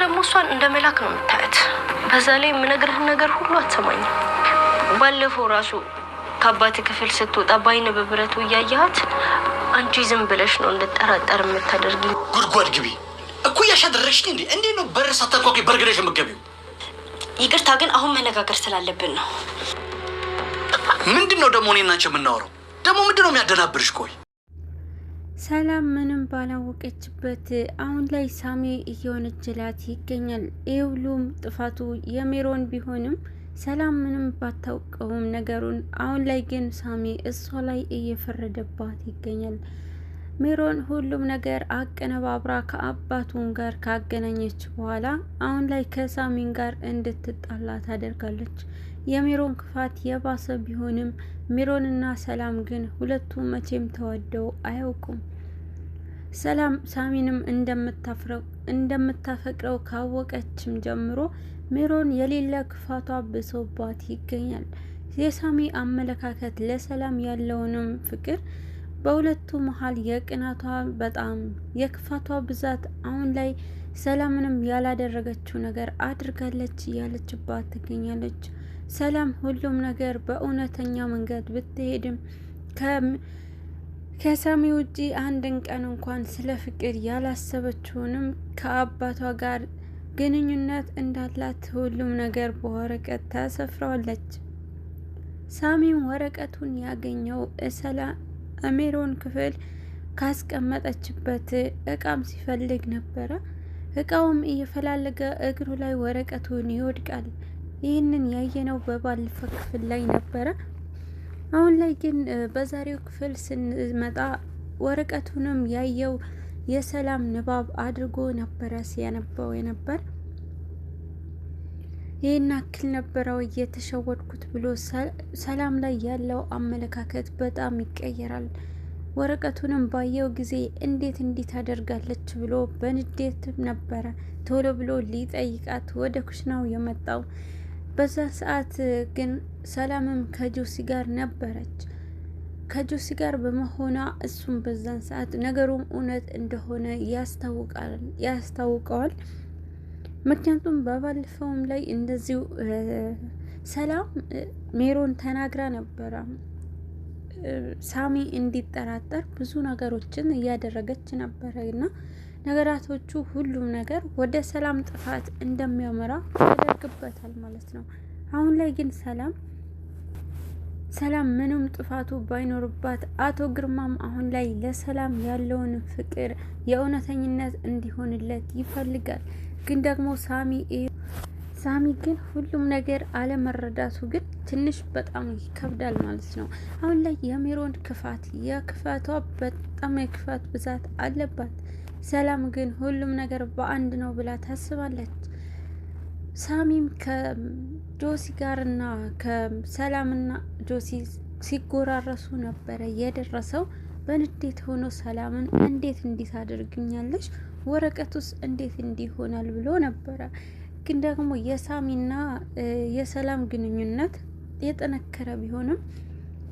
ደግሞ እሷን እንደ መላክ ነው የምታያት። በዛ ላይ የምነግርህ ነገር ሁሉ አትሰማኝም። ባለፈው ራሱ ከአባት ክፍል ስትወጣ በአይነ በብረቱ እያያት አንቺ ዝም ብለሽ ነው እንድጠራጠር የምታደርጊኝ። ጉድጓድ ግቢ እኮ ያሻደረሽ እንዴ? እንዴ ነው በር ሳታንኳኩ በርግደሽ የምትገቢው? ይቅርታ ግን አሁን መነጋገር ስላለብን ነው። ምንድነው ደግሞ እኔና አንቺ የምናወራው? ደግሞ ምንድነው የሚያደናብርሽ? ቆይ ሰላም ምንም ባላወቀችበት አሁን ላይ ሳሚ እየወነጀላት ይገኛል። ይኸውሉም ጥፋቱ የሜሮን ቢሆንም ሰላም ምንም ባታውቀውም ነገሩን አሁን ላይ ግን ሳሚ እሷ ላይ እየፈረደባት ይገኛል። ሜሮን ሁሉም ነገር አቀነባብራ ከአባቱን ጋር ካገናኘች በኋላ አሁን ላይ ከሳሚን ጋር እንድትጣላ ታደርጋለች። የሜሮን ክፋት የባሰ ቢሆንም ሜሮንና ሰላም ግን ሁለቱም መቼም ተወደው አያውቁም። ሰላም ሳሚንም እንደምታፈቅረው ካወቀችም ጀምሮ ሜሮን የሌለ ክፋቷ ብሶባት ይገኛል። የሳሚ አመለካከት ለሰላም ያለውንም ፍቅር በሁለቱ መሀል የቅናቷ በጣም የክፋቷ ብዛት አሁን ላይ ሰላምንም ያላደረገችው ነገር አድርጋለች እያለችባት ትገኛለች። ሰላም ሁሉም ነገር በእውነተኛ መንገድ ብትሄድም ከሳሚ ውጪ አንድን ቀን እንኳን ስለ ፍቅር ያላሰበችውንም ከአባቷ ጋር ግንኙነት እንዳላት ሁሉም ነገር በወረቀት ታሰፍረዋለች። ሳሚም ወረቀቱን ያገኘው ሜሮን ክፍል ካስቀመጠችበት እቃም ሲፈልግ ነበረ። እቃውም እየፈላለገ እግሩ ላይ ወረቀቱን ይወድቃል። ይህንን ያየነው በባለፈው ክፍል ላይ ነበረ። አሁን ላይ ግን በዛሬው ክፍል ስንመጣ ወረቀቱንም ያየው የሰላም ንባብ አድርጎ ነበረ ሲያነበው የነበር። ይህን አክል ነበረው እየተሸወድኩት ብሎ ሰላም ላይ ያለው አመለካከት በጣም ይቀየራል። ወረቀቱንም ባየው ጊዜ እንዴት እንዲህ ታደርጋለች ብሎ በንዴት ነበረ ቶሎ ብሎ ሊጠይቃት ወደ ኩሽናው የመጣው። በዛ ሰዓት ግን ሰላምም ከጆሲ ጋር ነበረች። ከጆሲ ጋር በመሆኗ እሱም በዛን ሰዓት ነገሩም እውነት እንደሆነ ያስታውቀዋል። ምክንያቱም በባለፈውም ላይ እንደዚሁ ሰላም ሜሮን ተናግራ ነበረ ሳሚ እንዲጠራጠር ብዙ ነገሮችን እያደረገች ነበረ እና ነገራቶቹ ሁሉም ነገር ወደ ሰላም ጥፋት እንደሚያመራ ያደርግበታል ማለት ነው። አሁን ላይ ግን ሰላም ምንም ጥፋቱ ባይኖርባት አቶ ግርማም አሁን ላይ ለሰላም ያለውን ፍቅር የእውነተኝነት እንዲሆንለት ይፈልጋል። ግን ደግሞ ሳሚ ግን ሁሉም ነገር አለመረዳቱ ግን ትንሽ በጣም ይከብዳል ማለት ነው። አሁን ላይ የሜሮን የክፋቷ በጣም የክፋት ብዛት አለባት። ሰላም ግን ሁሉም ነገር በአንድ ነው ብላ ታስባለች። ሳሚም ከጆሲ ጋርና ከሰላምና ጆሲ ሲጎራረሱ ነበረ የደረሰው። በንዴት ሆኖ ሰላምን እንዴት እንዲህ ታደርግኛለሽ? ወረቀቱስ እንዴት እንዲሆናል ብሎ ነበረ። ግን ደግሞ የሳሚና የሰላም ግንኙነት የጠነከረ ቢሆንም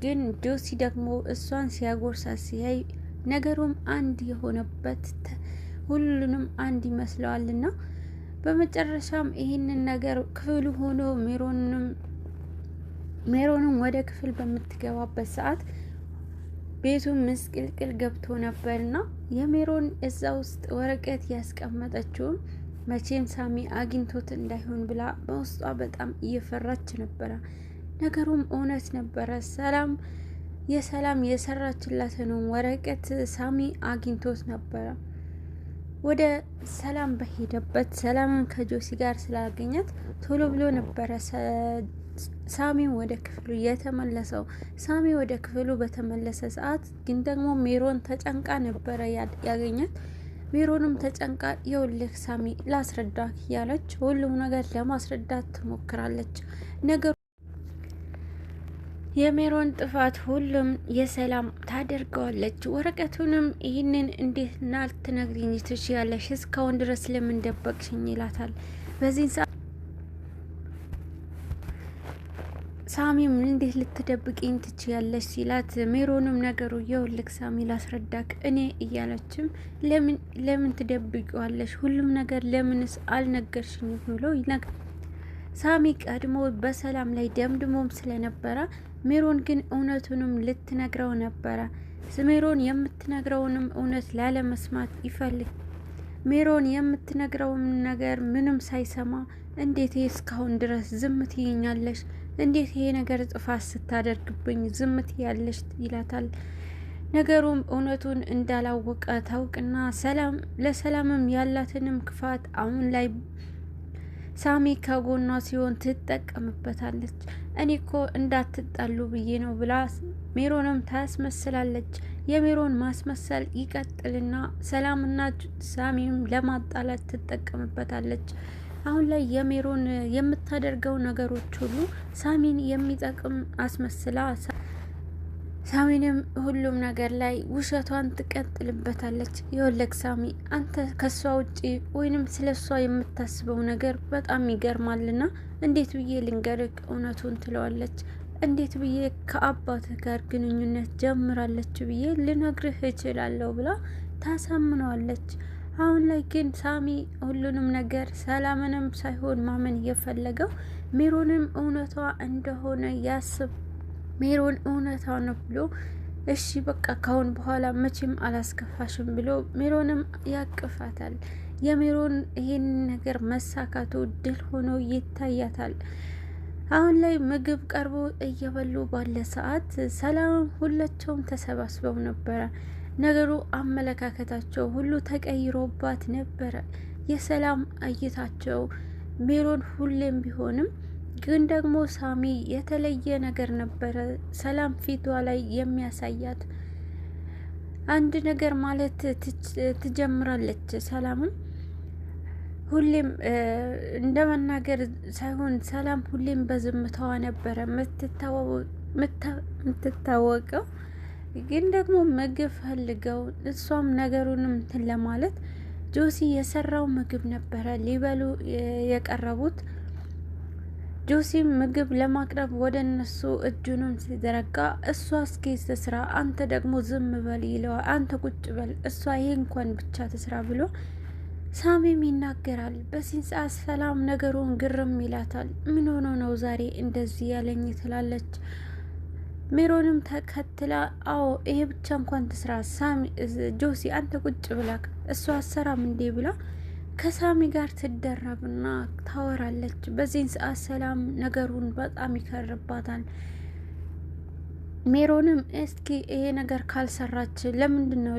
ግን ጆሲ ደግሞ እሷን ሲያጎርሳት ሲያይ ነገሩም አንድ የሆነበት ሁሉንም አንድ ይመስለዋልና በመጨረሻም ይህንን ነገር ክፍሉ ሆኖ ሜሮንም ወደ ክፍል በምትገባበት ሰዓት ቤቱ ምስቅልቅል ገብቶ ነበርና የሜሮን እዛ ውስጥ ወረቀት ያስቀመጠችውም መቼም ሳሚ አግኝቶት እንዳይሆን ብላ በውስጧ በጣም እየፈራች ነበረ። ነገሩም እውነት ነበረ። የሰላም የሰራችላትን ወረቀት ሳሚ አግኝቶት ነበረ። ወደ ሰላም በሄደበት ሰላምን ከጆሲ ጋር ስላገኛት ቶሎ ብሎ ነበረ ሳሚ ወደ ክፍሉ የተመለሰው። ሳሚ ወደ ክፍሉ በተመለሰ ሰዓት ግን ደግሞ ሜሮን ተጨንቃ ነበረ ያገኛት። ሜሮንም ተጨንቃ የውልህ ሳሚ ላስረዳ ያለች ሁሉም ነገር ለማስረዳት ትሞክራለች። ነገሩ የሜሮን ጥፋት ሁሉም የሰላም ታደርገዋለች። ወረቀቱንም ይህንን እንዴት ልትነግሪኝ ትችያለሽ? እስካሁን ድረስ ለምን ደበቅሽኝ? ይላታል። በዚህ ሰዓት ሳሚም እንዴት ልትደብቂኝ ትችያለሽ ሲላት ሜሮንም ነገሩ የውልክ ሳሚ ላስረዳክ እኔ እያለችም ለምን ትደብቂዋለሽ ሁሉም ነገር ለምንስ አልነገርሽኝ ብሎ ይነግራል። ሳሚ ቀድሞ በሰላም ላይ ደምድሞም ስለነበረ ሜሮን ግን እውነቱንም ልትነግረው ነበረ። ሜሮን የምትነግረውንም እውነት ላለመስማት ይፈልግ ሜሮን የምትነግረውን ነገር ምንም ሳይሰማ እንዴት እስካሁን ድረስ ዝም ትይኛለሽ? እንዴት ይሄ ነገር ጥፋት ስታደርግብኝ ዝም ትያለሽ? ይላታል። ነገሩም እውነቱን እንዳላወቀ ታውቅና ለሰላምም ያላትንም ክፋት አሁን ላይ ሳሚ ከጎኗ ሲሆን ትጠቀምበታለች። እኔ እኮ እንዳትጣሉ ብዬ ነው ብላ ሜሮንም ታስመስላለች። የሜሮን ማስመሰል ይቀጥልና ሰላምና ሳሚም ለማጣላት ትጠቀምበታለች። አሁን ላይ የሜሮን የምታደርገው ነገሮች ሁሉ ሳሚን የሚጠቅም አስመስላ ሳሚንም ሁሉም ነገር ላይ ውሸቷን ትቀጥልበታለች። የወለቅ ሳሚ አንተ ከሷ ውጪ ወይንም ስለሷ የምታስበው ነገር በጣም ይገርማልና እንዴት ብዬ ልንገርክ እውነቱን ትለዋለች። እንዴት ብዬ ከአባትህ ጋር ግንኙነት ጀምራለች ብዬ ልነግርህ እችላለሁ ብላ ታሳምነዋለች። አሁን ላይ ግን ሳሚ ሁሉንም ነገር ሰላምንም ሳይሆን ማመን የፈለገው ሜሮንም እውነቷ እንደሆነ ያስብ ሜሮን እውነታ ነው ብሎ እሺ በቃ ካሁን በኋላ መቼም አላስከፋሽም ብሎ ሜሮንም ያቅፋታል። የሜሮን ይሄን ነገር መሳካቱ ድል ሆኖ ይታያታል። አሁን ላይ ምግብ ቀርቦ እየበሉ ባለ ሰዓት ሰላም ሁላቸውም ተሰባስበው ነበረ። ነገሩ አመለካከታቸው ሁሉ ተቀይሮባት ነበረ። የሰላም እይታቸው ሜሮን ሁሌም ቢሆንም ግን ደግሞ ሳሚ የተለየ ነገር ነበረ ሰላም ፊቷ ላይ የሚያሳያት አንድ ነገር ማለት ትጀምራለች። ሰላምም ሁሌም እንደ መናገር ሳይሆን ሰላም ሁሌም በዝምታዋ ነበረ የምትታወቀው። ግን ደግሞ ምግብ ፈልገው እሷም ነገሩንም እንትን ለማለት ጆሲ የሰራው ምግብ ነበረ ሊበሉ የቀረቡት። ጆሲም ምግብ ለማቅረብ ወደ እነሱ እጁንም ሲዘረጋ እሷ እስኪ ትስራ አንተ ደግሞ ዝም በል ይለዋል። አንተ ቁጭ በል እሷ ይሄ እንኳን ብቻ ትስራ ብሎ ሳሚም ይናገራል። በዚህ ሰዓት ሰላም ነገሩን ግርም ይላታል። ምን ሆኖ ነው ዛሬ እንደዚህ ያለኝ ትላለች። ሜሮንም ተከትላ አዎ ይሄ ብቻ እንኳን ትስራ ሳሚ ጆሲ አንተ ቁጭ ብላክ እሷ አሰራም እንዴ ብላ ከሳሚ ጋር ትደረብና ታወራለች። በዚህን ሰዓት ሰላም ነገሩን በጣም ይከርባታል። ሜሮንም እስኪ ይሄ ነገር ካልሰራች ለምንድን ነው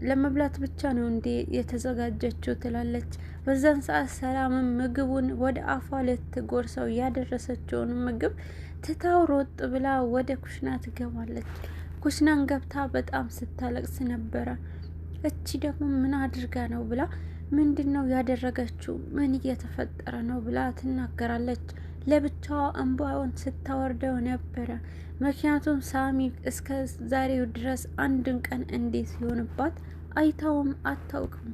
ለመብላት ብቻ ነው እንዴ የተዘጋጀችው ትላለች። በዛን ሰዓት ሰላምም ምግቡን ወደ አፏ ልትጎርሰው ያደረሰችውን ምግብ ትታው ሮጥ ብላ ወደ ኩሽና ትገባለች። ኩሽናን ገብታ በጣም ስታለቅስ ነበረ። እቺ ደግሞ ምን አድርጋ ነው ብላ ምንድን ነው ያደረገችው ምን እየተፈጠረ ነው ብላ ትናገራለች። ለብቻዋ እንባውን ስታወርደው ነበረ። ምክንያቱም ሳሚ እስከ ዛሬው ድረስ አንድን ቀን እንዴት ሲሆንባት አይታውም አታውቅም።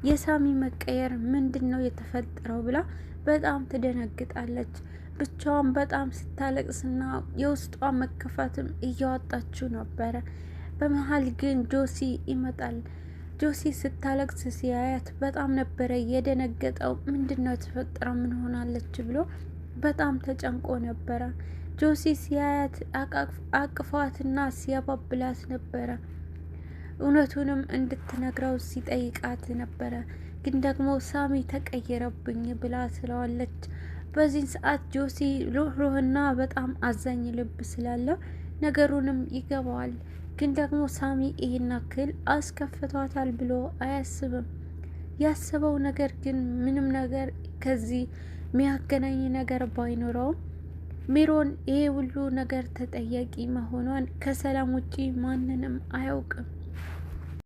የሳሚ መቀየር ምንድን ነው የተፈጠረው ብላ በጣም ትደነግጣለች። ብቻዋን በጣም ስታለቅስና የውስጧ መከፋትም እያወጣችው ነበረ። በመሀል ግን ጆሲ ይመጣል። ጆሲ ስታለቅስ ሲያያት በጣም ነበረ የደነገጠው። ምንድን ነው የተፈጠረው ምን ሆናለች ብሎ በጣም ተጨንቆ ነበረ። ጆሲ ሲያያት አቅፏትና ሲያባብላት ነበረ። እውነቱንም እንድትነግረው ሲጠይቃት ነበረ። ግን ደግሞ ሳሚ ተቀየረብኝ ብላ ትለዋለች። በዚህ ሰዓት ጆሲ ሩህሩህና በጣም አዛኝ ልብ ስላለው ነገሩንም ይገባዋል። ግን ደግሞ ሳሚ ይሄን ያክል አስከፍቷታል ብሎ አያስብም። ያስበው ነገር ግን ምንም ነገር ከዚህ የሚያገናኝ ነገር ባይኖረውም ሜሮን ይሄ ሁሉ ነገር ተጠያቂ መሆኗን ከሰላም ውጪ ማንንም አያውቅም።